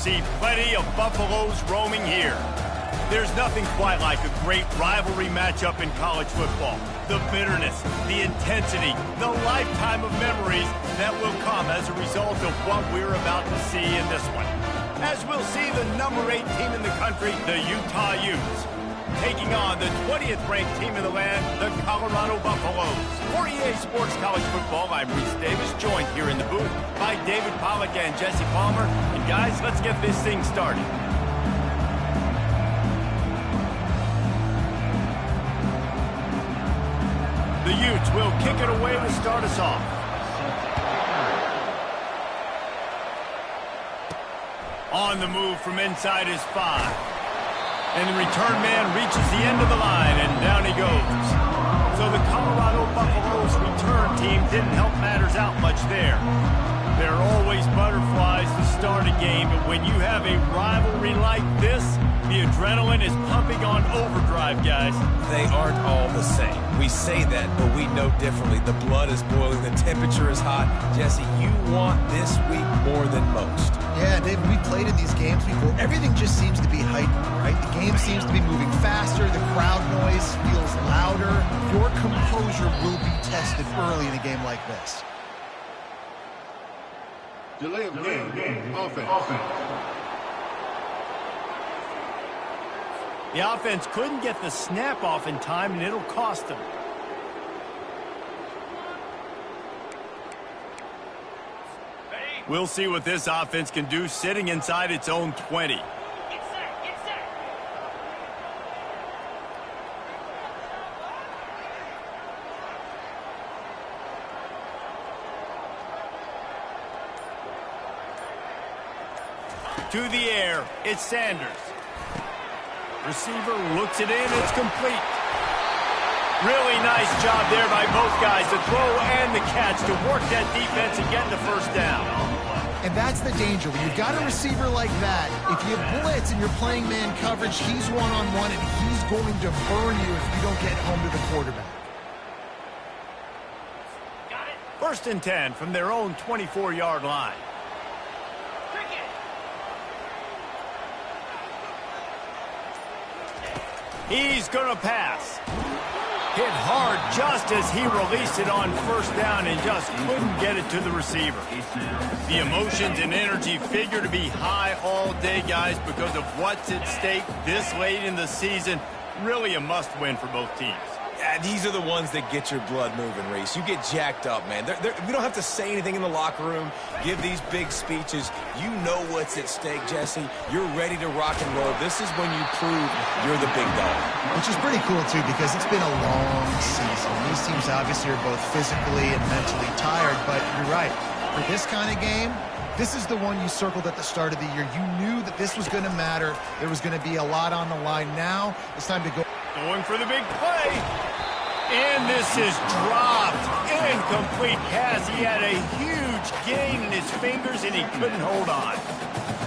see plenty of Buffaloes roaming here. There's nothing quite like a great rivalry matchup in college football. The bitterness, the intensity, the lifetime of memories that will come as a result of what we're about to see in this one. As we'll see the number 8 team in the country, the Utah Utes, taking on the 20th ranked team in the land, the Colorado Buffaloes. For EA Sports College Football, I'm Reese Davis, joined here in the booth by David Pollack and Jesse Palmer. And guys, let's get this thing started. The Utes will kick it away to start us off. On the move from inside his 5. And the return man reaches the end of the line, and down he goes. So the Colorado Buffaloes return team didn't help matters out much there. There are always butterflies to start a game, but when you have a rivalry like this, the adrenaline is pumping on overdrive, guys. They aren't all the same. We say that, but we know differently. The blood is boiling. The temperature is hot. Jesse, you want this week more than most. Yeah, David, we played in these games before. Everything just seems to be heightened, right? The game seems to be moving faster. The crowd noise feels louder. Your composure will be tested early in a game like this. Delay of game. Offense. The offense couldn't get the snap off in time, and it'll cost them. We'll see what this offense can do sitting inside its own 20. Get set. To the air, it's Sanders. Receiver looks it in, it's complete. Really nice job there by both guys, the throw and the catch to work that defense and get the first down. And that's the danger. When you've got a receiver like that, if you blitz and you're playing man coverage, he's one-on-one, and he's going to burn you if you don't get home to the quarterback. Got it. 1st and 10 from their own 24-yard line. He's going to pass. Hit hard just as he released it on 1st down and just couldn't get it to the receiver. The emotions and energy figure to be high all day, guys, because of what's at stake this late in the season. Really a must-win for both teams. Yeah, these are the ones that get your blood moving, Reese. You get jacked up, man. We don't have to say anything in the locker room, give these big speeches. You know what's at stake, Jesse. You're ready to rock and roll. This is when you prove you're the big dog. Which is pretty cool, too, because it's been a long season. These teams obviously are both physically and mentally tired, but you're right. For this kind of game, this is the one you circled at the start of the year. You knew that this was going to matter. There was going to be a lot on the line. Now it's time to go. Going for the big play. And this is dropped. Incomplete pass. He had a huge gain in his fingers, and he couldn't hold on.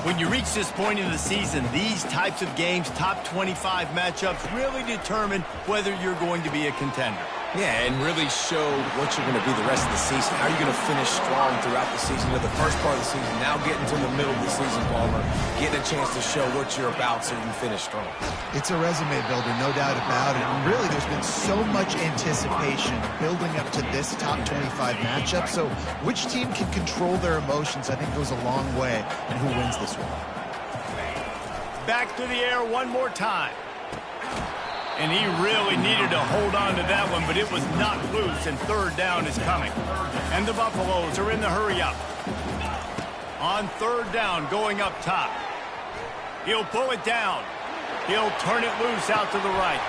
When you reach this point in the season, these types of games, top 25 matchups, really determine whether you're going to be a contender. Yeah, and really show what you're going to be the rest of the season. How are you going to finish strong throughout the season? You know, the first part of the season, now getting to the middle of the season, Palmer, getting a chance to show what you're about so you finish strong. It's a resume builder, no doubt about it. And really, there's been so much anticipation building up to this top 25 matchup. So which team can control their emotions, I think, goes a long way in who wins this one. Back to the air one more time. And he really needed to hold on to that one, but it was knocked loose, and 3rd down is coming. And the Buffaloes are in the hurry-up. On 3rd down, going up top. He'll pull it down. He'll turn it loose out to the right.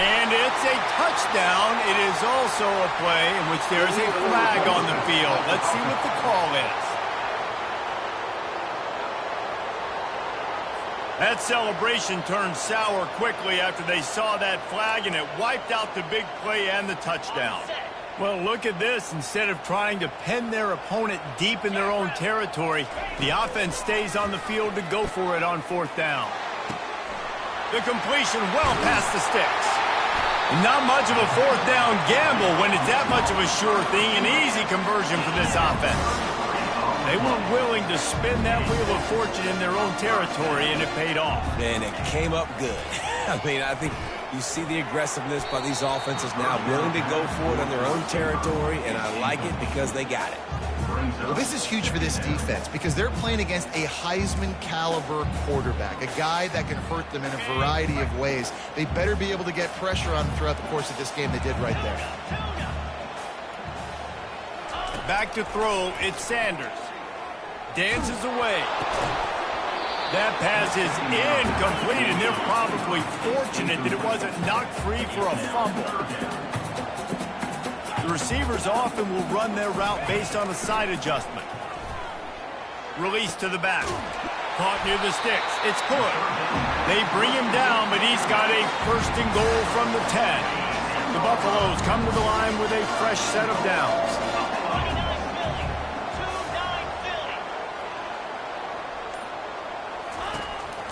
And it's a touchdown. It is also a play in which there is a flag on the field. Let's see what the call is. That celebration turned sour quickly after they saw that flag, and it wiped out the big play and the touchdown. Well, look at this. Instead of trying to pen their opponent deep in their own territory, the offense stays on the field to go for it on 4th down. The completion well past the sticks. Not much of a 4th down gamble when it's that much of a sure thing, an easy conversion for this offense. They were willing to spin that wheel of fortune in their own territory, and it paid off. And it came up good. I mean, I think you see the aggressiveness by these offenses now, willing to go for it in their own territory, and I like it because they got it. Well, this is huge for this defense because they're playing against a Heisman-caliber quarterback, a guy that can hurt them in a variety of ways. They better be able to get pressure on him throughout the course of this game. They did right there. Back to throw, it's Sanders. Dances away. That pass is incomplete, and they're probably fortunate that it wasn't knocked free for a fumble. The receivers often will run their route based on a side adjustment. Release to the back. Caught near the sticks. It's good. They bring him down, but he's got a first and goal from the 10. The Buffaloes come to the line with a fresh set of downs.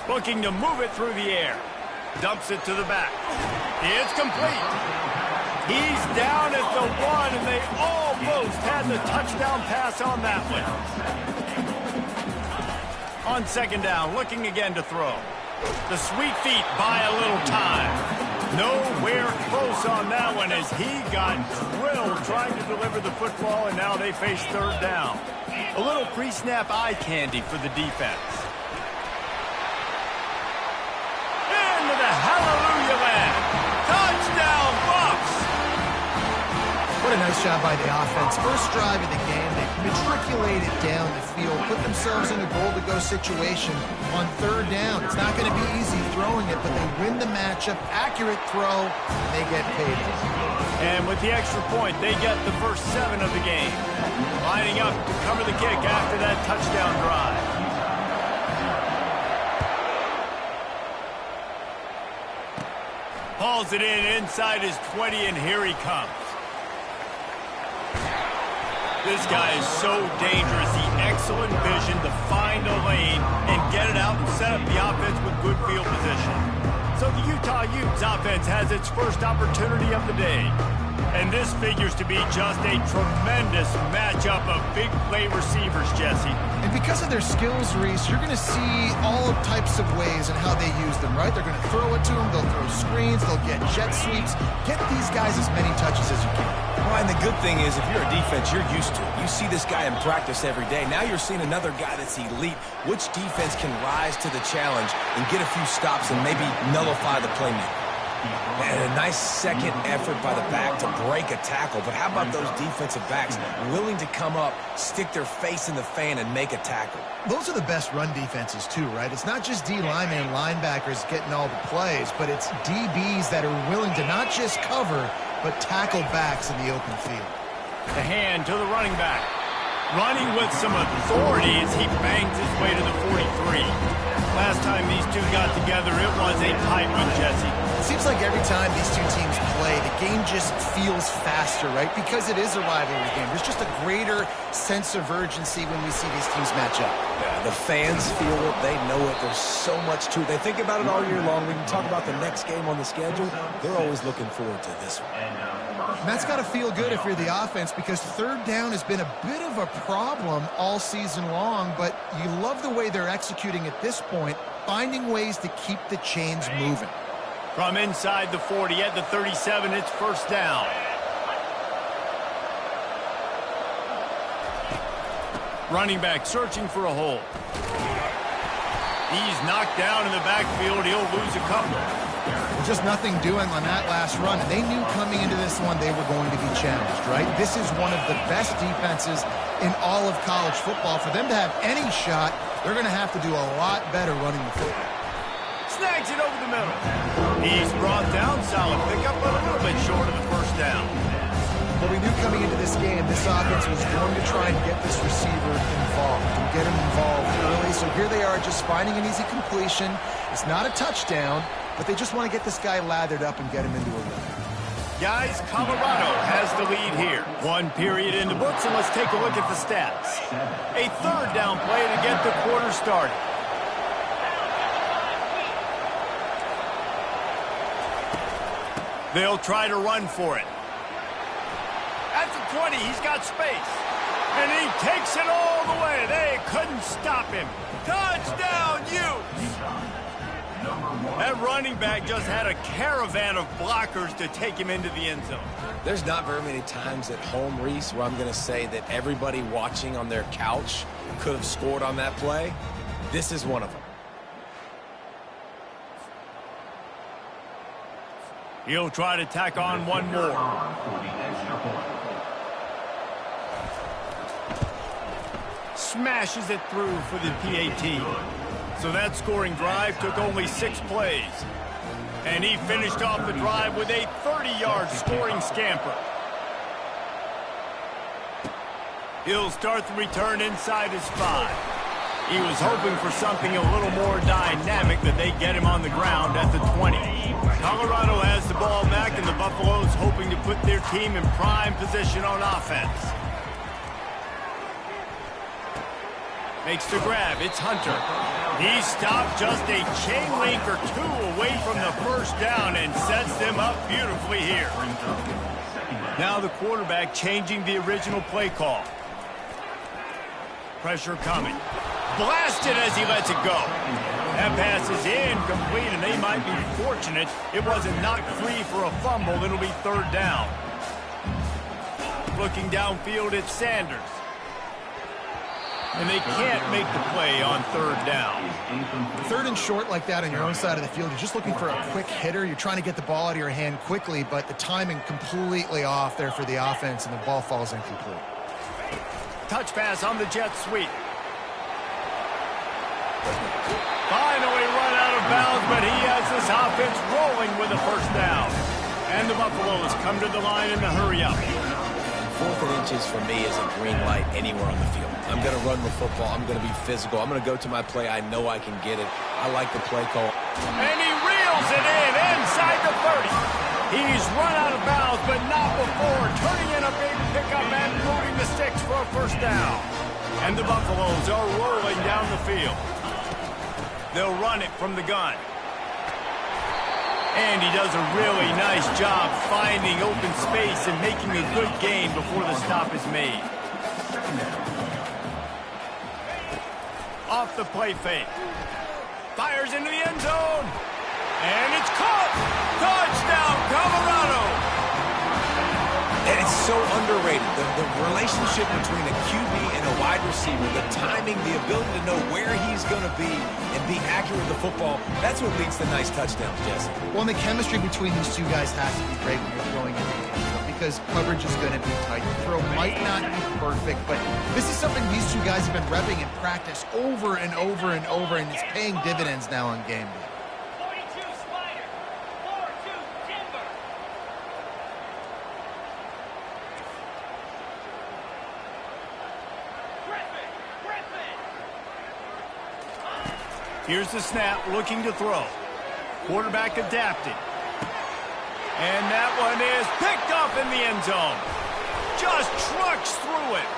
Looking to move it through the air. Dumps it to the back. It's complete. He's down at the 1, and they almost had the touchdown pass on that one. On second down, looking again to throw. The sweet feet buy a little time. Nowhere close on that one as he got drilled trying to deliver the football, and now they face third down. A little pre-snap eye candy for the defense. Into the hallelujah land. Touchdown, Bucs! What a nice job by the offense. First drive of the game, they matriculated down the field, put themselves in a goal-to-go situation on third down. It's not going to be easy throwing it, but they win the matchup. Accurate throw, and they get paid. And with the extra point, they get the first 7 of the game. Lining up to cover the kick after that touchdown drive. Hauls it in inside his 20, and here he comes. This guy is so dangerous. The excellent vision to find a lane and get it out and set up the offense with good field position. So the Utah Utes offense has its first opportunity of the day. And this figures to be just a tremendous matchup of big play receivers, Jesse. And because of their skills, Reese, you're going to see all types of ways in how they use them, right? They're going to throw it to them, they'll throw screens, they'll get jet sweeps. Get these guys as many touches as you can. Well, and the good thing is, if you're a defense, you're used to it. You see this guy in practice every day. Now you're seeing another guy that's elite. Which defense can rise to the challenge and get a few stops and maybe nullify the playmaker? And a nice second effort by the back to break a tackle. But how about those defensive backs willing to come up, stick their face in the fan, and make a tackle? Those are the best run defenses, too, right? It's not just D-linemen and linebackers getting all the plays, but it's DBs that are willing to not just cover, but tackle backs in the open field. The hand to the running back. Running with some authority as he bangs his way to the 43. Last time these two got together, it was a tight one, Jesse. It seems like every time these two teams play, the game just feels faster, right? Because it is a rivalry game. There's just a greater sense of urgency when we see these teams match up. Yeah, the fans feel it. They know it. There's so much to it. They think about it all year long. We can talk about the next game on the schedule. They're always looking forward to this one. And that's got to feel good if you're the offense, because third down has been a bit of a problem all season long, but you love the way they're executing at this point, finding ways to keep the chains moving. From inside the 40 at the 37, it's first down. Running back searching for a hole. He's knocked down in the backfield. He'll lose a couple. Just nothing doing on that last run. And they knew coming into this one they were going to be challenged, right? This is one of the best defenses in all of college football. For them to have any shot, they're going to have to do a lot better running the football. Snags it over the middle. He's brought down. Solid pickup, but a little bit short of the first down. Well, we knew coming into this game, this offense was going to try and get this receiver involved and get him involved early. So here they are just finding an easy completion. It's not a touchdown, but they just want to get this guy lathered up and get him into a rhythm. Guys, Colorado has the lead here. One period in the books, and let's take a look at the stats. A third down play to get the quarter started. They'll try to run for it. At the 20, he's got space. And he takes it all all the way. They couldn't stop him. Touchdown, Utes! That running back just had a caravan of blockers to take him into the end zone. There's not very many times at home, Reese, where I'm going to say that everybody watching on their couch could have scored on that play. This is one of them. He'll try to tack on one more. Smashes it through for the PAT. So that scoring drive took only 6 plays. And he finished off the drive with a 30-yard scoring scamper. He'll start the return inside his 5. He was hoping for something a little more dynamic, that they get him on the ground at the 20. Colorado has the ball back, and the Buffaloes hoping to put their team in prime position on offense. Makes the grab. It's Hunter. He stopped just a chain link or 2 away from the first down and sets them up beautifully here. Now the quarterback changing the original play call. Pressure coming. Blasted as he lets it go. That pass is incomplete, and they might be fortunate it wasn't knocked free for a fumble. It'll be 3rd down. Looking downfield, it's Sanders. And they can't make the play on 3rd down. 3rd and short like that on your own side of the field, you're just looking for a quick hitter. You're trying to get the ball out of your hand quickly, but the timing completely off there for the offense, and the ball falls incomplete. Touch pass on the jet sweep. Finally run out of bounds, but he has this offense rolling with a 1st down. And the Buffaloes come to the line in the hurry up. 4th and inches for me is a green light anywhere on the field. I'm going to run the football. I'm going to be physical. I'm going to go to my play. I know I can get it. I like the play call. And he reels it in inside the 30. He's run out of bounds, but not before turning in a big pickup and moving the sticks for a 1st down. And the Buffaloes are rolling down the field. They'll run it from the gun. And he does a really nice job finding open space and making a good gain before the stop is made. Off the play fake. Fires into the end zone. And it's caught. Touchdown, Colorado. And it's so underrated. The relationship between a QB and a wide receiver, the timing, the ability to know where he's going to be and be accurate with the football, that's what leads to nice touchdowns, Jesse. Well, and the chemistry between these 2 guys has to be great when you're throwing in the end zone, because coverage is going to be tight. The throw might not be perfect, but this is something these 2 guys have been repping in practice over and over and over, and it's paying dividends now on game day. 42 Slider, 4-2 Denver. Griffin. Here's the snap, looking to throw. Quarterback adapted. And that one is picked up in the end zone. Just trucks through it.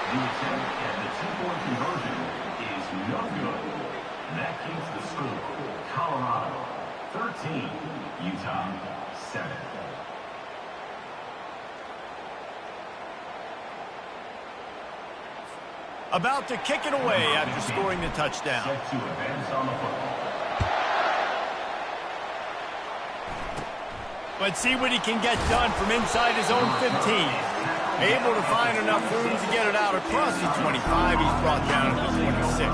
The attempt at the 2-point conversion is no good. That keeps the score. Colorado 13, Utah 7. About to kick it away after scoring the touchdown. Set to advance on the football. But see what he can get done from inside his own 15. Able to find enough room to get it out across the 25. He's brought down to the 26.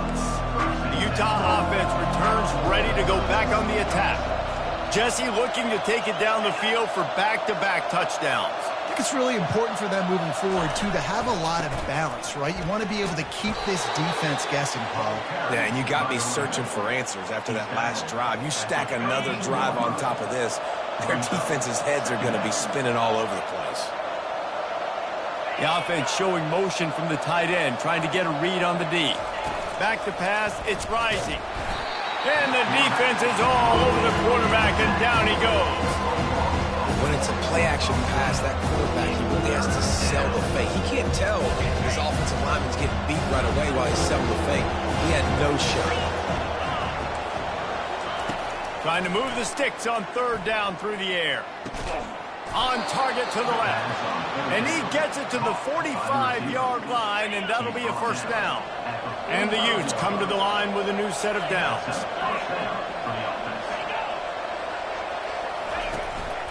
The Utah offense returns ready to go back on the attack. Jesse looking to take it down the field for back-to-back touchdowns. I think it's really important for them moving forward, too, to have a lot of balance, right? You want to be able to keep this defense guessing, Paul. Yeah, and you got me searching for answers after that last drive. You stack another drive on top of this, their defense's heads are going to be spinning all over the place. The offense showing motion from the tight end, trying to get a read on the D. Back to pass, it's rising. And the defense is all over the quarterback, and down he goes. When it's a play-action pass, that quarterback, he really has to sell the fake. He can't tell his offensive lineman's getting beat right away while he's selling the fake. He had no shot. Trying to move the sticks on 3rd down through the air. On target to the left. And he gets it to the 45-yard line, and that'll be a first down. And the Utes come to the line with a new set of downs.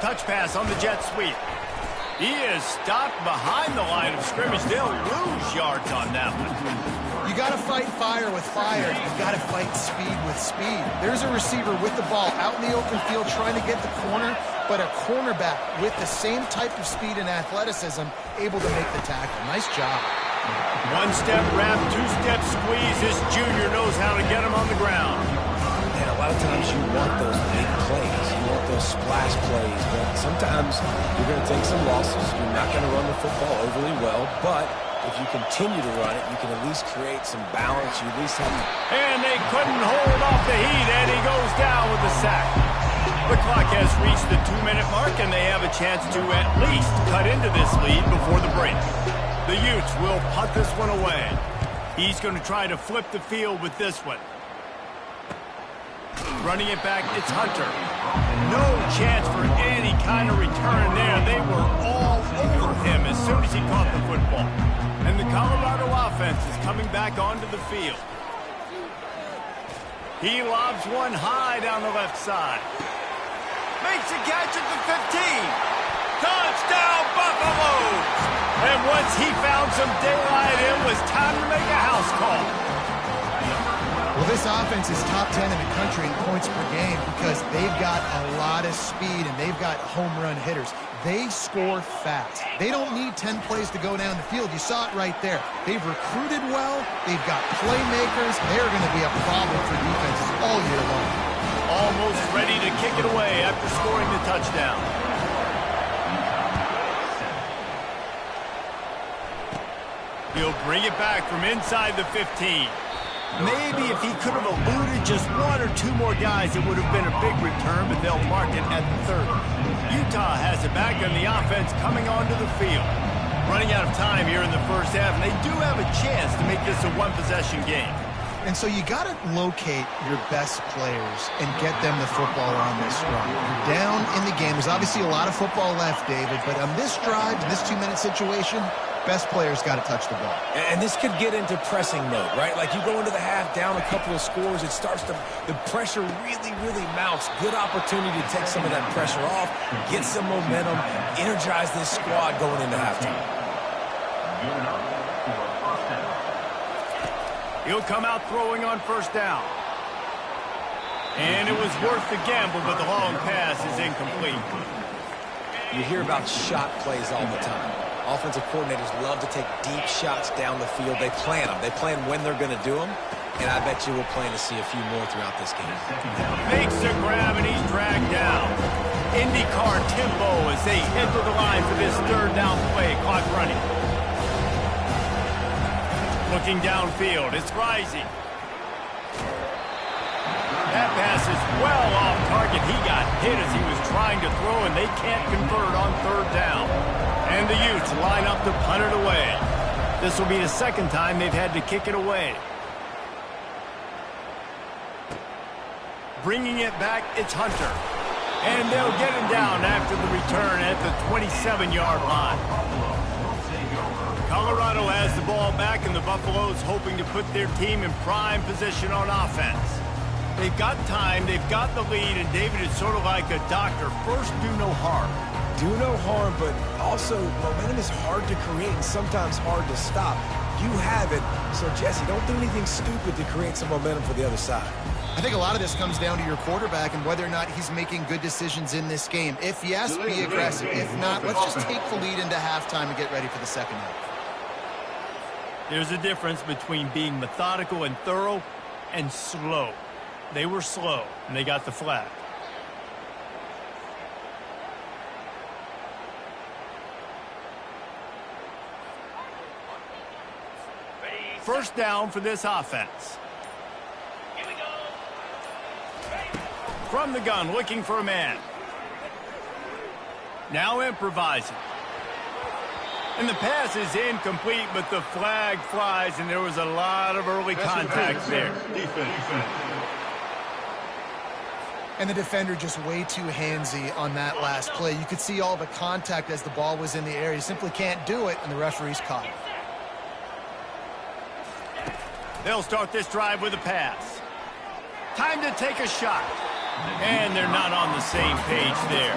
Touch pass on the jet sweep. He is stopped behind the line of scrimmage. They'll lose yards on that one. You got to fight fire with fire. You got to fight speed with speed. There's a receiver with the ball out in the open field trying to get the corner, but a cornerback with the same type of speed and athleticism able to make the tackle. Nice job. One-step wrap, two-step squeeze. This junior knows how to get him on the ground. And a lot of times you want those big plays. You want those splash plays. But sometimes you're going to take some losses. You're not going to run the football overly well. But if you continue to run it, you can at least create some balance. You at least have... And they couldn't hold off the heat, and he goes down with the sack. The clock has reached the 2-minute mark, and they have a chance to at least cut into this lead before the break. The Utes will punt this one away. He's going to try to flip the field with this one. Running it back, it's Hunter. No chance for any kind of return there. They were all over him as soon as he caught the football. And the Colorado offense is coming back onto the field. He lobs one high down the left side. Makes a catch at the 15. Touchdown, Buffaloes! And once he found some daylight, it was time to make a house call. Well, this offense is top 10 in the country in points per game because they've got a lot of speed and they've got home run hitters. They score fast. They don't need 10 plays to go down the field. You saw it right there. They've recruited well. They've got playmakers. They're going to be a problem for defenses all year long. Almost ready to kick it away after scoring the touchdown. He'll bring it back from inside the 15. Maybe if he could have eluded just one or two more guys, it would have been a big return, but they'll mark it at the 30. Utah has it back on the offense coming onto the field. Running out of time here in the first half, and they do have a chance to make this a one-possession game. And so you got to locate your best players and get them the football on this run. You're down in the game. There's obviously a lot of football left, David, but on this drive, in this 2-minute situation, best players got to touch the ball. And this could get into pressing mode, right? Like you go into the half down a couple of scores, it starts to, the pressure really mounts. Good opportunity to take some of that pressure off, get some momentum, energize this squad going into halftime. He'll come out throwing on first down. And it was worth the gamble, but the long pass is incomplete. You hear about shot plays all the time. Offensive coordinators love to take deep shots down the field. They plan them. They plan when they're going to do them. And I bet you we'll plan to see a few more throughout this game. Makes a grab, and he's dragged down. IndyCar tempo as they head to the line for this third down play. Clock running. Looking downfield, it's Rising. That pass is well off target. He got hit as he was trying to throw, and they can't convert on third down. And the Utes line up to punt it away. This will be the second time they've had to kick it away. Bringing it back, it's Hunter. And they'll get him down after the return at the 27-yard line. Colorado has the ball back, and the Buffaloes hoping to put their team in prime position on offense. They've got time, they've got the lead, and David is sort of like a doctor. First, do no harm. Do no harm, but also momentum is hard to create and sometimes hard to stop. You have it, so Jesse, don't do anything stupid to create some momentum for the other side. I think a lot of this comes down to your quarterback and whether or not he's making good decisions in this game. If yes, be aggressive. If not, let's just take the lead into halftime and get ready for the second half. There's a difference between being methodical and thorough and slow. They were slow, and they got the flag. First down for this offense. Here we go. From the gun, looking for a man. Now improvising. And the pass is incomplete, but the flag flies, and there was a lot of early contact there. Defense. And the defender just way too handsy on that last play. You could see all the contact as the ball was in the air. He simply can't do it, and the referee's caught it. They'll start this drive with a pass. Time to take a shot. And they're not on the same page there.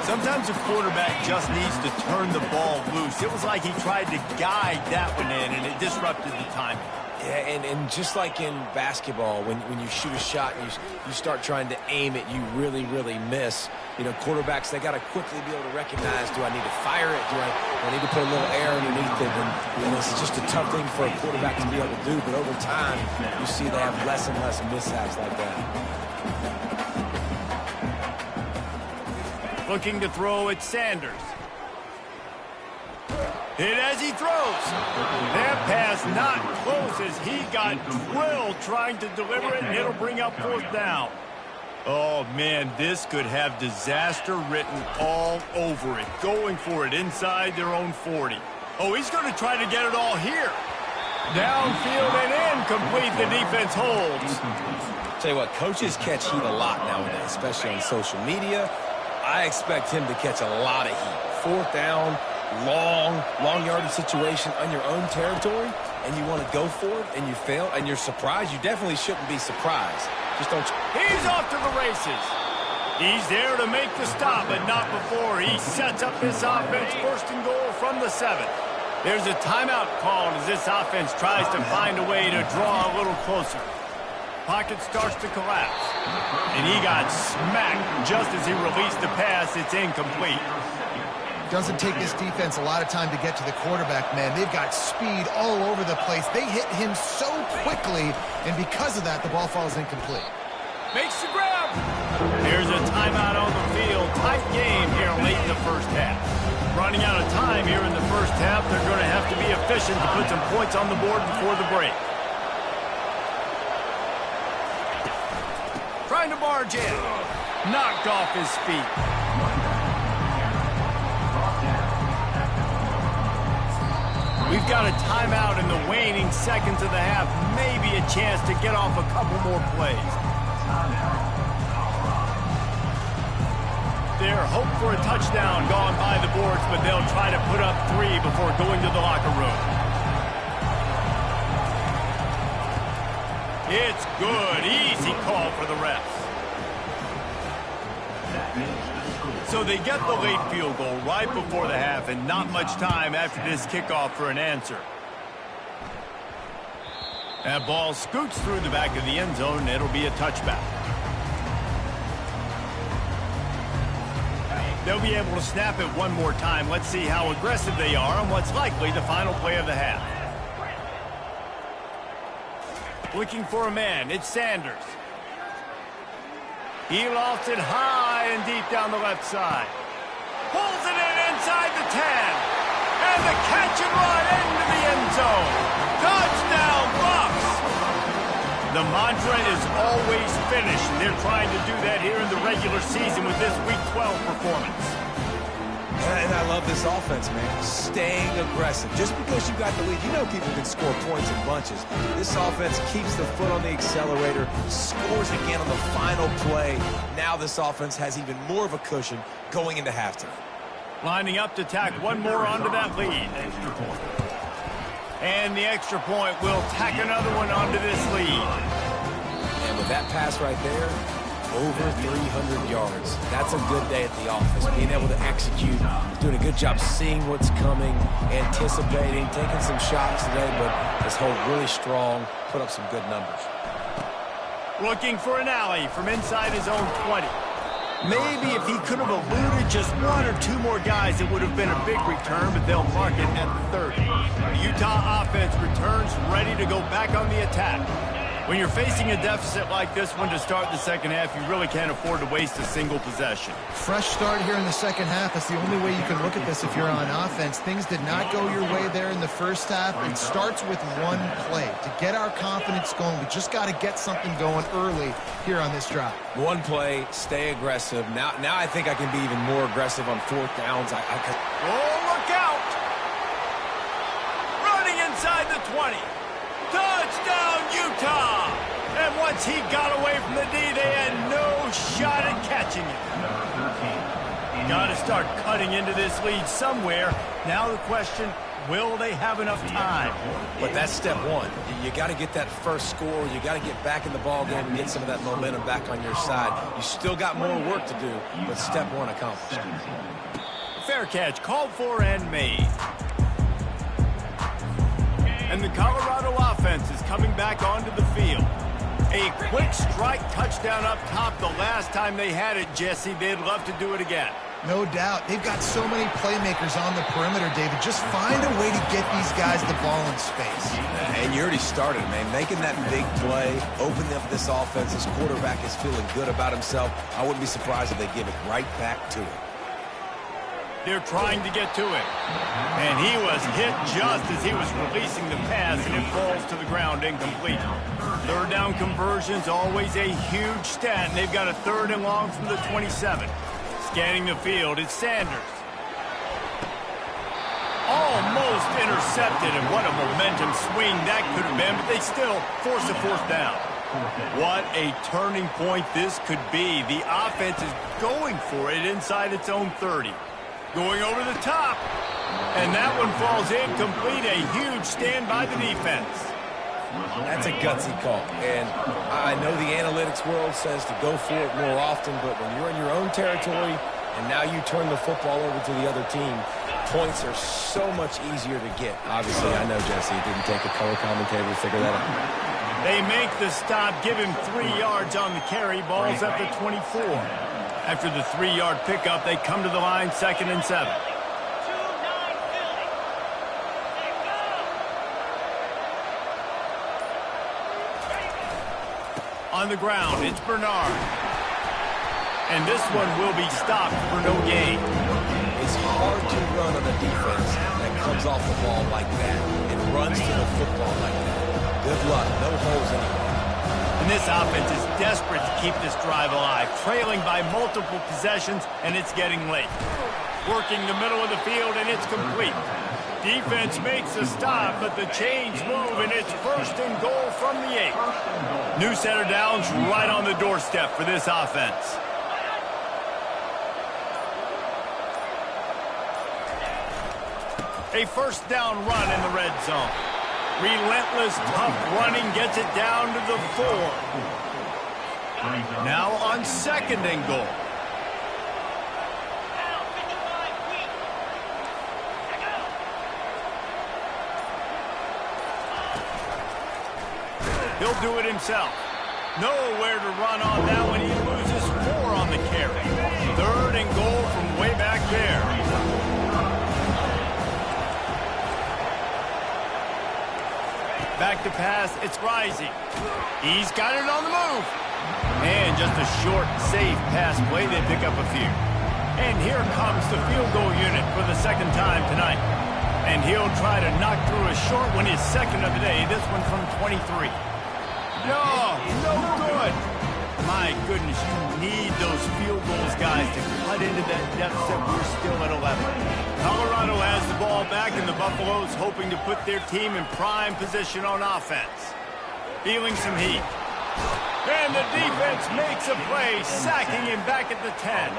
Sometimes a quarterback just needs to turn the ball loose. It was like he tried to guide that one in, and it disrupted the timing. Yeah, and just like in basketball, when you shoot a shot and you start trying to aim it, you really, really miss. You know, quarterbacks, they got to quickly be able to recognize, do I need to fire it? Do I need to put a little air underneath it? And it's just a tough thing for a quarterback to be able to do. But over time, you see they have less and less mishaps like that. Looking to throw at Sanders. Hit as he throws. That pass not close as he got drilled trying to deliver it, and it'll bring up 4th down. Oh, man, this could have disaster written all over it. Going for it inside their own 40. Oh, he's going to try to get it all here. Downfield and incomplete. The defense holds. Tell you what, coaches catch heat a lot nowadays, especially on social media. I expect him to catch a lot of heat. 4th down, long yardage situation on your own territory, and you want to go for it, and you fail, and you're surprised. You definitely shouldn't be surprised. Just don't. He's off to the races. He's there to make the stop, but not before he sets up this offense 1st and goal from the 7. There's a timeout called as this offense tries to find a way to draw a little closer. Pocket starts to collapse, and he got smacked just as he released the pass. It's incomplete. Doesn't take this defense a lot of time to get to the quarterback, man. They've got speed all over the place. They hit him so quickly, and because of that, the ball falls incomplete. Makes the grab. Here's a timeout on the field. Tight game here late in the 1st half. Running out of time here in the 1st half. They're going to have to be efficient to put some points on the board before the break. Trying to barge in. Knocked off his feet. We've got a timeout in the waning seconds of the half. Maybe a chance to get off a couple more plays. Their hope for a touchdown gone by the boards, but they'll try to put up 3 before going to the locker room. It's good. Easy call for the refs. So they get the late field goal right before the half, and not much time after this kickoff for an answer. That ball scoots through the back of the end zone, and it'll be a touchback. They'll be able to snap it one more time. Let's see how aggressive they are on what's likely the final play of the half. Looking for a man, it's Sanders. He lofts it high and deep down the left side. Pulls it in inside the 10. And the catch and run into the end zone. Touchdown, Bucs! The mantra is always finish, and they're trying to do that here in the regular season with this Week 12 performance. And I love this offense, man. Staying aggressive. Just because you got the lead, you know people can score points in bunches. This offense keeps the foot on the accelerator, scores again on the final play. Now this offense has even more of a cushion going into halftime. Lining up to tack one more onto that lead. Extra point. And the extra point will tack another one onto this lead. And with that pass right there, over 300 yards. That's a good day at the office. Being able to execute, doing a good job seeing what's coming, anticipating, taking some shots today, but has held really strong, put up some good numbers. Looking for an alley from inside his own 20. Maybe if he could have eluded just 1 or 2 more guys, it would have been a big return, but they'll mark it at the 30. The Utah offense returns ready to go back on the attack. When you're facing a deficit like this one to start the second half, you really can't afford to waste a single possession. Fresh start here in the second half. That's the only way you can look at this if you're on offense. Things did not go your way there in the first half. It starts with one play. To get our confidence going, we just got to get something going early here on this drive. One play, stay aggressive. Now I think I can be even more aggressive on 4th downs. Oh, look out! Running inside the 20. Touchdown, Utah! And once he got away from the D, they had no shot at catching him. Got to start cutting into this lead somewhere. Now the question, will they have enough time? But that's step one. You got to get that first score. You got to get back in the ball game and get some of that momentum back on your side. You still got more work to do, but step one accomplished. Fair catch called for and made. And the Colorado offense is coming back onto the field. A quick strike touchdown up top the last time they had it, Jesse. They'd love to do it again. No doubt. They've got so many playmakers on the perimeter, David. Just find a way to get these guys the ball in space. And you already started, man. Making that big play, opening up this offense. This quarterback is feeling good about himself. I wouldn't be surprised if they give it right back to him. They're trying to get to it. And he was hit just as he was releasing the pass, and it falls to the ground incomplete. Third down conversions, always a huge stat, and they've got a 3rd and long from the 27. Scanning the field, it's Sanders. Almost intercepted, and what a momentum swing that could have been, but they still force a 4th down. What a turning point this could be. The offense is going for it inside its own 30. Going over the top, and that one falls incomplete. A huge stand by the defense. That's a gutsy call, and I know the analytics world says to go for it more often, but when you're in your own territory and now you turn the football over to the other team, points are so much easier to get. Obviously, I know, Jesse, it didn't take a color commentator to figure that out. They make the stop, give him 3 yards on the carry. Ball's at the 24. After the 3-yard pickup, they come to the line, 2nd and 7. On the ground, it's Bernard. And this one will be stopped for no gain. It's hard to run on a defense that comes off the ball like that and runs to the football like that. Good luck. No holes anywhere. And this offense is desperate to keep this drive alive, trailing by multiple possessions, and it's getting late. Working the middle of the field, and it's complete. Defense makes a stop, but the chains move, and it's 1st and goal from the 8. New set of downs right on the doorstep for this offense. A 1st down run in the red zone. Relentless, tough running gets it down to the 4. Now on 2nd and goal. He'll do it himself. Nowhere to run on that one. He loses 4 on the carry. 3rd and goal from way back there. Back to pass, it's Rising. He's got it on the move. And just a short, safe pass play, they pick up a few. And here comes the field goal unit for the 2nd time tonight. And he'll try to knock through a short one, his 2nd of the day, this one from 23. No good. My goodness, you need those field goals, guys, to cut into that deficit. We're still at 11. Colorado has the ball back, and the Buffaloes hoping to put their team in prime position on offense. Feeling some heat. And the defense makes a play, sacking him back at the 10.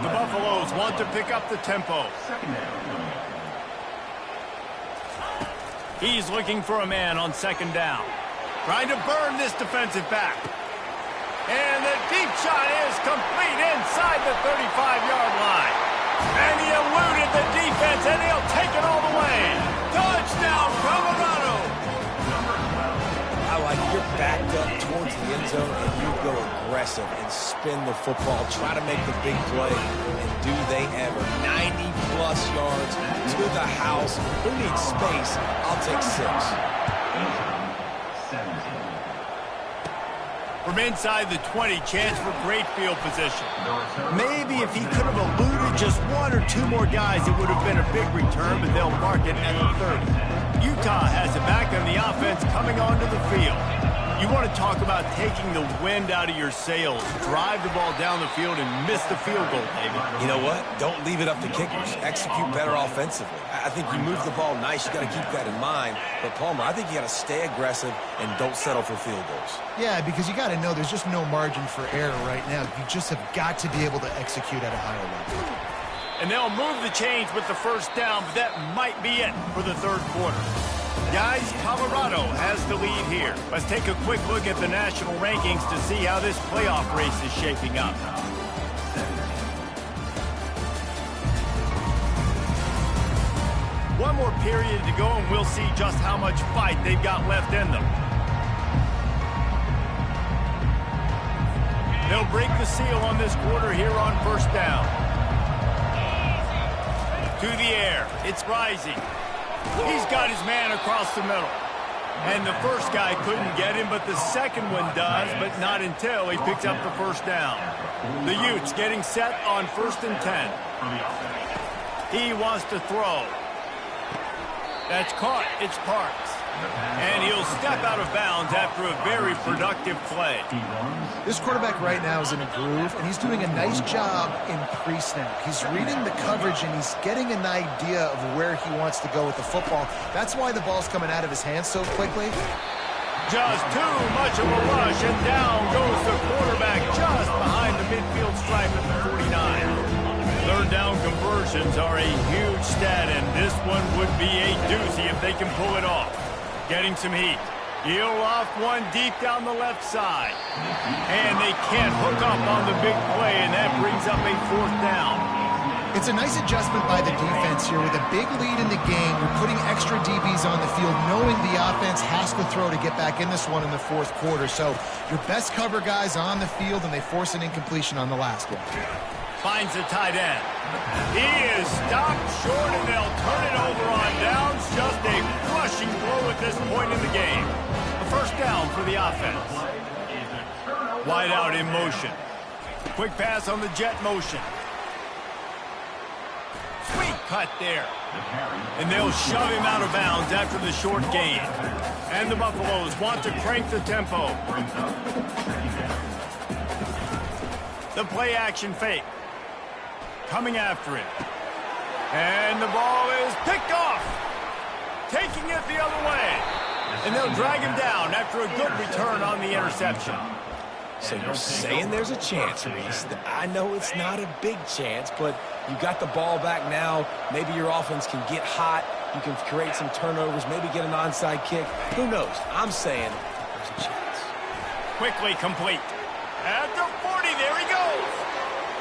The Buffaloes want to pick up the tempo. He's looking for a man on 2nd down. Trying to burn this defensive back. And the deep shot is complete inside the 35-yard line. And he eluded the defense, and he'll take it all the way. Touchdown, Colorado! I like you're backed up towards the end zone, and you go aggressive and spin the football, try to make the big play, and do they ever. 90-plus yards to the house. Who needs space? I'll take 6. From inside the 20, chance for great field position. Maybe if he could have eluded just 1 or 2 more guys, it would have been a big return, but they'll mark it at the 30. Utah has it back on the offense coming onto the field. You You want to talk about taking the wind out of your sails. Drive the ball down the field and miss the field goal, David. You know what? Don't leave it up to kickers. Execute better offensively. I think you move the ball nice. You got to keep that in mind. But, Palmer, I think you got to stay aggressive and don't settle for field goals. Yeah, because you got to know there's just no margin for error right now. You just have got to be able to execute at a higher level. And they'll move the chains with the first down, but that might be it for the third quarter. Guys, Colorado has the lead here. Let's take a quick look at the national rankings to see how this playoff race is shaping up. One more period to go, and we'll see just how much fight they've got left in them. They'll break the seal on this quarter here on first down. To the air. It's Rising. He's got his man across the middle. And the first guy couldn't get him, but the second one does, but not until he picks up the first down. The Utes getting set on 1st and 10. He wants to throw. That's caught. It's Parks. And he'll step out of bounds after a very productive play. This quarterback right now is in a groove, and he's doing a nice job in pre-snap. He's reading the coverage, and he's getting an idea of where he wants to go with the football. That's why the ball's coming out of his hands so quickly. Just too much of a rush, and down goes the quarterback just behind the midfield stripe at the 49. Third down conversions are a huge stat, and this one would be a doozy if they can pull it off. Getting some heat. He'll off one deep down the left side. And they can't hook up on the big play, and that brings up a 4th down. It's a nice adjustment by the defense here. With a big lead in the game, you're putting extra DBs on the field, knowing the offense has to throw to get back in this one in the 4th quarter. So your best cover guys on the field, and they force an incompletion on the last one. Finds the tight end. He is stopped short, and they'll turn it over on downs. Just a crushing blow at this point in the game. A first down for the offense. Wide out in motion. Quick pass on the jet motion. Sweet cut there. And they'll shove him out of bounds after the short gain. And the Buffaloes want to crank the tempo. The play action fake. Coming after it. And the ball is picked off. Taking it the other way. And they'll drag him down after a good return on the interception. So you're saying there's a chance, Reese. I know it's not a big chance, but you got the ball back now. Maybe your offense can get hot. You can create some turnovers, maybe get an onside kick. Who knows? I'm saying there's a chance. Quickly complete. At the 40, there he goes.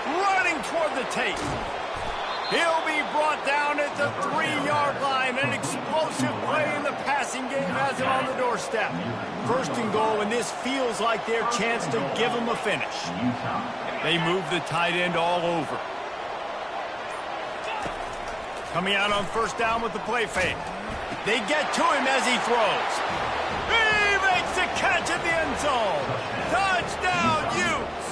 Running toward the tape. He'll be brought down at the 3-yard line. An explosive play in the passing game has him on the doorstep. 1st and goal, and this feels like their chance to give him a finish. They move the tight end all over. Coming out on 1st down with the play fake. They get to him as he throws. He makes the catch at the end zone. Touchdown, Utes!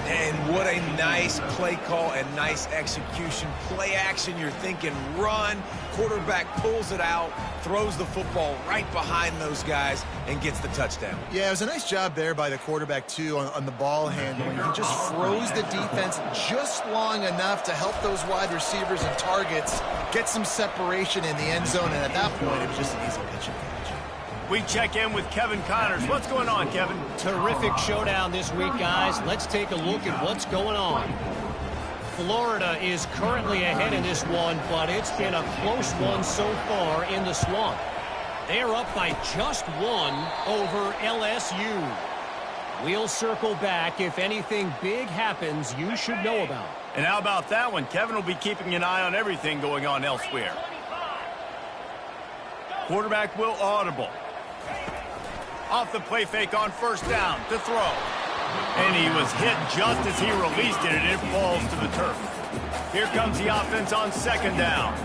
And what a nice play call and nice execution. Play action, you're thinking run. Quarterback pulls it out, throws the football right behind those guys, and gets the touchdown. Yeah, it was a nice job there by the quarterback, too, on the ball handling. He just froze the defense just long enough to help those wide receivers and targets get some separation in the end zone, and at that point, it was just an easy pitch and catch. We check in with Kevin Connors. What's going on, Kevin? Terrific showdown this week, guys. Let's take a look at what's going on. Florida is currently ahead in this one, but it's been a close one so far in the Swamp. They're up by just one over LSU. We'll circle back if anything big happens you should know about. And how about that one? Kevin will be keeping an eye on everything going on elsewhere. Quarterback will audible. Off the play fake on 1st down to throw. And he was hit just as he released it, and it falls to the turf. Here comes the offense on 2nd down.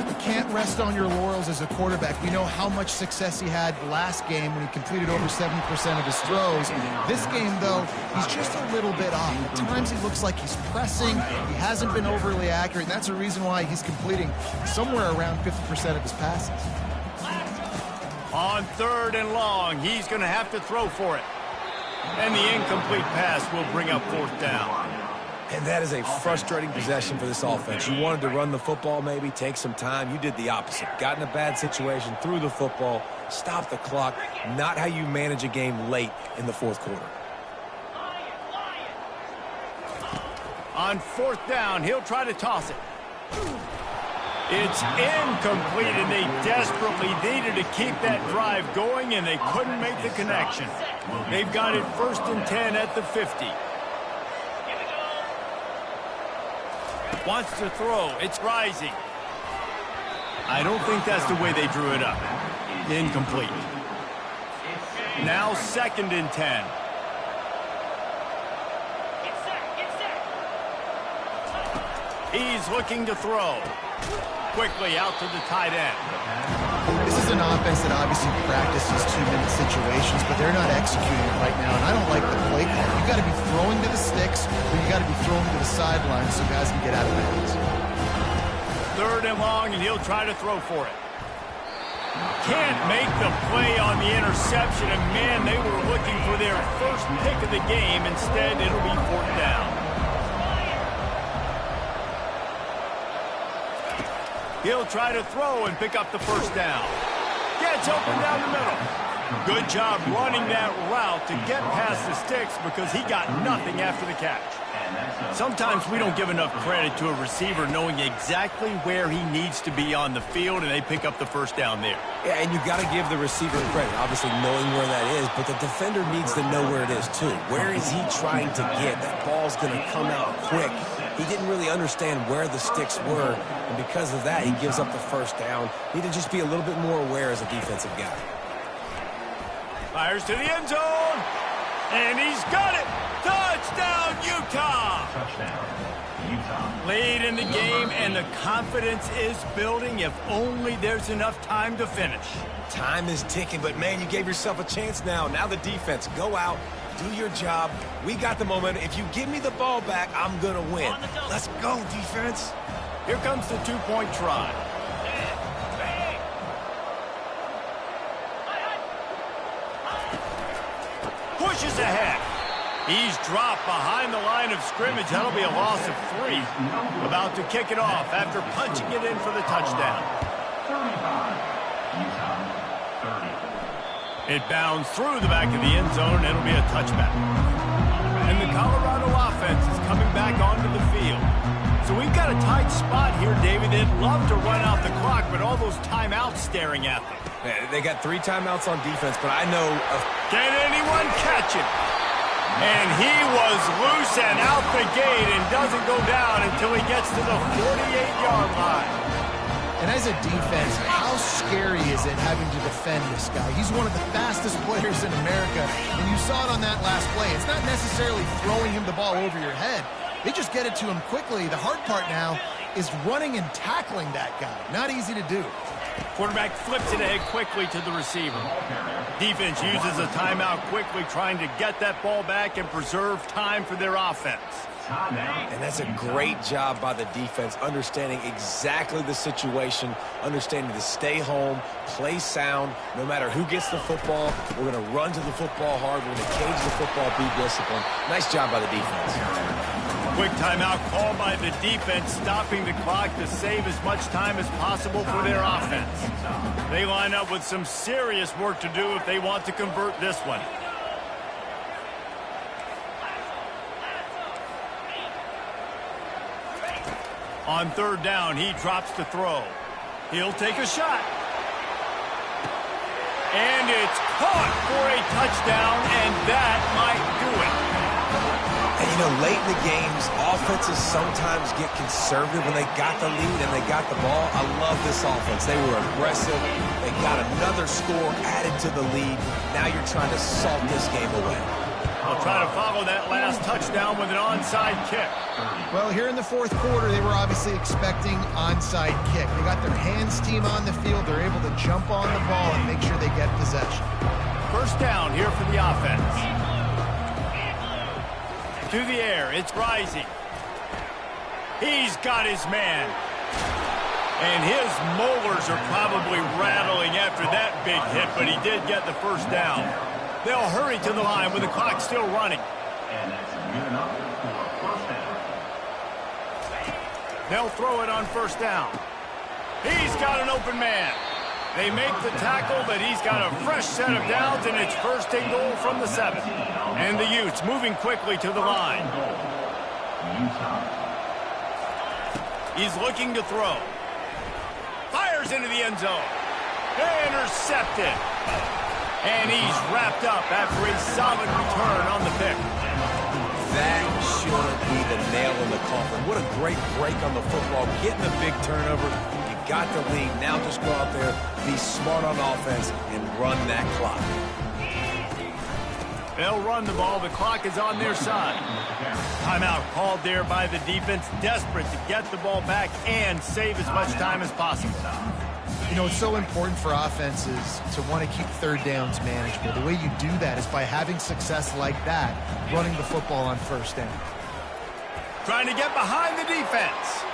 You can't rest on your laurels as a quarterback. We know how much success he had last game when he completed over 70% of his throws. This game, though, he's just a little bit off. At times he looks like he's pressing. He hasn't been overly accurate, and that's a reason why he's completing somewhere around 50% of his passes. On 3rd and long, he's going to have to throw for it. And the incomplete pass will bring up 4th down. And that is a frustrating possession for this offense. You wanted to run the football, maybe take some time. You did the opposite. Got in a bad situation, threw the football, stopped the clock. Not how you manage a game late in the 4th quarter. On 4th down, he'll try to toss it. It's incomplete, and they desperately needed to keep that drive going, and they couldn't make the connection. They've got it 1st and 10 at the 50. Wants to throw. It's rising. I don't think that's the way they drew it up. Incomplete. Now 2nd and 10. He's looking to throw. Quickly out to the tight end. This is an offense that obviously practices 2-minute situations, but they're not executing it right now, and I don't like the play call. You got to be throwing to the sticks, or you got to be throwing to the sidelines so guys can get out of bounds. 3rd and long, and he'll try to throw for it. Can't make the play on the interception, and man, they were looking for their first pick of the game. Instead, it'll be 4th down. He'll try to throw and pick up the 1st down. Gets open down the middle. Good job running that route to get past the sticks because he got nothing after the catch. Sometimes we don't give enough credit to a receiver knowing exactly where he needs to be on the field, and they pick up the 1st down there. Yeah, and you got to give the receiver credit, obviously knowing where that is, but the defender needs to know where it is too. Where is he trying to get? That ball's going to come out quick. He didn't really understand where the sticks were, and because of that, he gives up the 1st down. Need to just be a little bit more aware as a defensive guy. Fires to the end zone, and he's got it. Touchdown, Utah! Touchdown, Utah. Lead in the game, and the confidence is building if only there's enough time to finish. Time is ticking, but man, you gave yourself a chance now. Now the defense, go out, do your job. We got the momentum. If you give me the ball back, I'm going to win. Let's go, defense. Here comes the 2-point try. Pushes ahead. He's dropped behind the line of scrimmage. That'll be a loss of 3. About to kick it off after punching it in for the touchdown. 35. Utah, 30. It bounds through the back of the end zone, and it'll be a touchback. And the Colorado offense is coming back onto the field. So we've got a tight spot here, David. They'd love to run out the clock, but all those timeouts staring at them. Yeah, they got 3 timeouts on defense, but I know... Can anyone catch it? And he was loose and out the gate and doesn't go down until he gets to the 48-yard line. And as a defense, how scary is it having to defend this guy? He's one of the fastest players in America, and you saw it on that last play. It's not necessarily throwing him the ball over your head. They just get it to him quickly. The hard part now is running and tackling that guy. Not easy to do. Quarterback flips it ahead quickly to the receiver. Defense uses a timeout quickly, trying to get that ball back and preserve time for their offense. And that's a great job by the defense, understanding exactly the situation, understanding to stay home, play sound. No matter who gets the football, we're going to run to the football hard. We're going to cage the football, be disciplined. Nice job by the defense. Quick timeout called by the defense, stopping the clock to save as much time as possible for their offense. They line up with some serious work to do if they want to convert this one. On 3rd down, he drops to throw. He'll take a shot. And it's caught for a touchdown, and that might do it. And, you know, late in the games, offenses sometimes get conservative when they got the lead and they got the ball. I love this offense. They were aggressive. They got another score added to the lead. Now you're trying to salt this game away. They'll try to follow that last touchdown with an onside kick. Well, here in the 4th quarter, they were obviously expecting onside kick. They got their hands team on the field. They're able to jump on the ball and make sure they get possession. 1st down here for the offense. To the air, it's rising. He's got his man. And his molars are probably rattling after that big hit, but he did get the first down. They'll hurry to the line with the clock still running. And that's good enough for a first down. They'll throw it on first down. He's got an open man. They make the tackle, but he's got a fresh set of downs, and it's first and goal from the 7. And the Utes moving quickly to the line. He's looking to throw. Fires into the end zone. Intercepted. And he's wrapped up after a solid return on the pick. That should be the nail in the coffin. What a great break on the football. Getting the big turnover. You got the lead. Now just go out there, be smart on offense, and run that clock. They'll run the ball. The clock is on their side. Timeout called there by the defense, desperate to get the ball back and save as much time as possible. You know, it's so important for offenses to want to keep third downs manageable. The way you do that is by having success like that, running the football on first down. Trying to get behind the defense.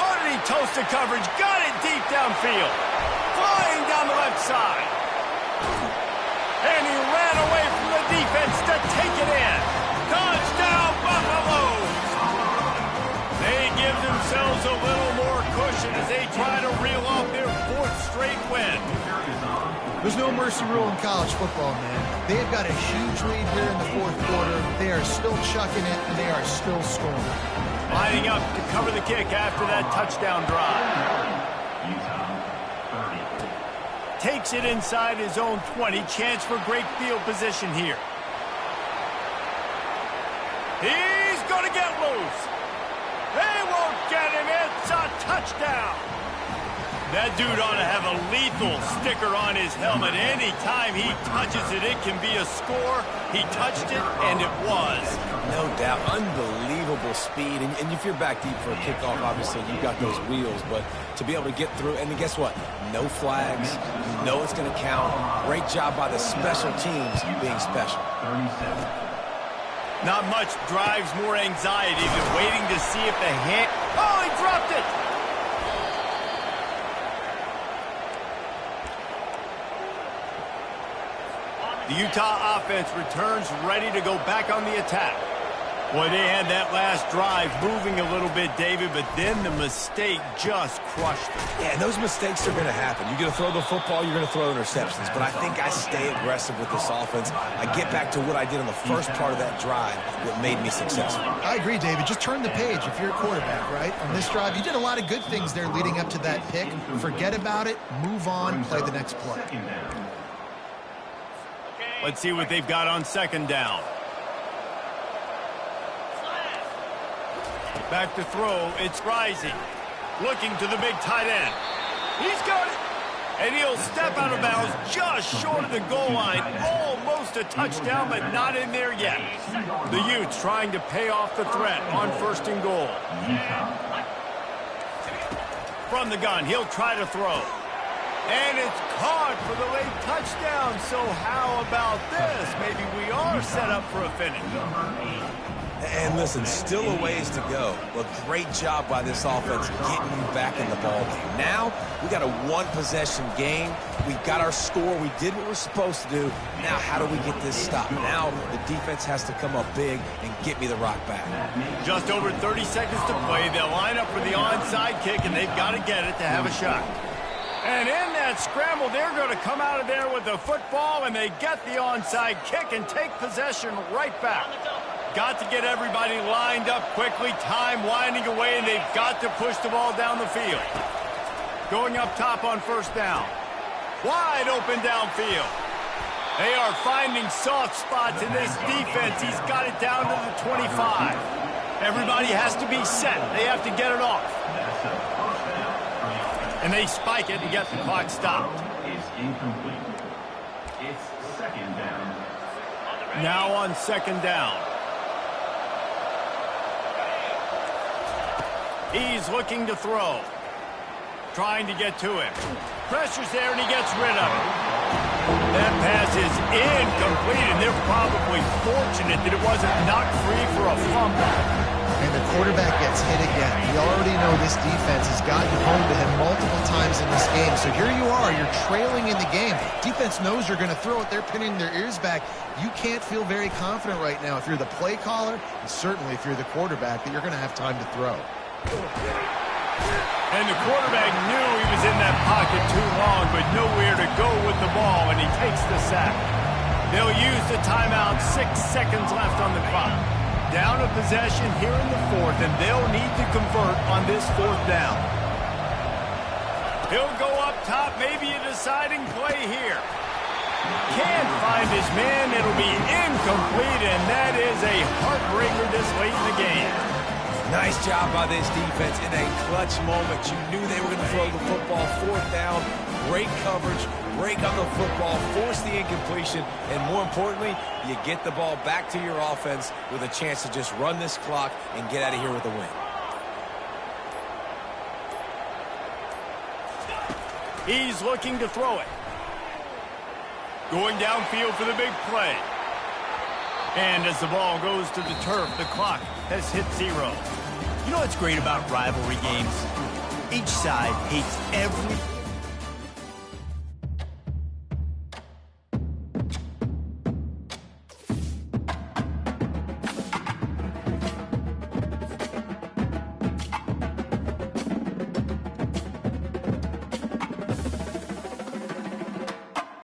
Underneath toasted coverage, got it deep downfield. Flying down the left side. And he ran away from the defense to take it in. Touchdown, Buffaloes! They give themselves a little more cushion as they try to reel off their 4th straight win. There's no mercy rule in college football, man. They've got a huge lead here in the 4th quarter. They are still chucking it, and they are still scoring. Lining up to cover the kick after that touchdown drive. Takes it inside his own 20. Chance for great field position here. He's going to get loose. They won't get him. It's a touchdown. That dude ought to have a lethal sticker on his helmet. Anytime he touches it, it can be a score. He touched it, and it was. No doubt. Unbelievable speed. And if you're back deep for a kickoff, obviously you've got those wheels. But to be able to get through, and then guess what? No flags. You know it's going to count. Great job by the special teams being special. Not much drives more anxiety than waiting to see if the hand... Oh, he dropped it! The Utah offense returns ready to go back on the attack. Boy, they had that last drive moving a little bit, David, but then the mistake just crushed them. Yeah, those mistakes are going to happen. You're going to throw the football, you're going to throw interceptions. But I think I stay aggressive with this offense. I get back to what I did on the first part of that drive, what made me successful. I agree, David. Just turn the page if you're a quarterback, right? On this drive, you did a lot of good things there leading up to that pick. Forget about it, move on, play the next play. Let's see what they've got on second down. Back to throw. It's Rising. Looking to the big tight end. He's got it. And he'll step out of bounds just short of the goal line. Almost a touchdown, but not in there yet. The Utes trying to pay off the threat on first and goal. From the gun, he'll try to throw. And it's caught for the late touchdown. So how about this? Maybe we are set up for a finish. And listen, still a ways to go. But great job by this offense getting you back in the ball game. Now, we got a one-possession game. We got our score. We did what we're supposed to do. Now, how do we get this stopped? Now, the defense has to come up big and get me the rock back. Just over 30 seconds to play. They'll line up for the onside kick, and they've got to get it to have a shot. And in that scramble, they're going to come out of there with the football, and they get the onside kick and take possession right back. Got to get everybody lined up quickly, time winding away, and they've got to push the ball down the field. Going up top on first down. Wide open downfield. They are finding soft spots in this defense. He's got it down to the 25. Everybody has to be set. They have to get it off. And they spike it and get the clock stopped. Is incomplete. It's second down. Now on second down. He's looking to throw. Trying to get to him. Pressure's there and he gets rid of it. That pass is incomplete, and they're probably fortunate that it wasn't knocked free for a fumble. and the quarterback gets hit again. We already know this defense has gotten home to him multiple times in this game. So here you are, you're trailing in the game. Defense knows you're going to throw it. They're pinning their ears back. You can't feel very confident right now if you're the play caller, and certainly if you're the quarterback, that you're going to have time to throw. And the quarterback knew he was in that pocket too long, but nowhere to go with the ball, and he takes the sack. They'll use the timeout, 6 seconds left on the clock. Down a possession here in the fourth, and they'll need to convert on this fourth down. He'll go up top, maybe a deciding play here. Can't find his man. It'll be incomplete, and that is a heartbreaker this late in the game. Nice job by this defense in a clutch moment. You knew they were going to throw the football. Fourth down, great coverage, break on the football, force the incompletion, and more importantly, you get the ball back to your offense with a chance to just run this clock and get out of here with a win. He's looking to throw it. Going downfield for the big play. And as the ball goes to the turf, the clock has hit 0. You know what's great about rivalry games? Each side hates every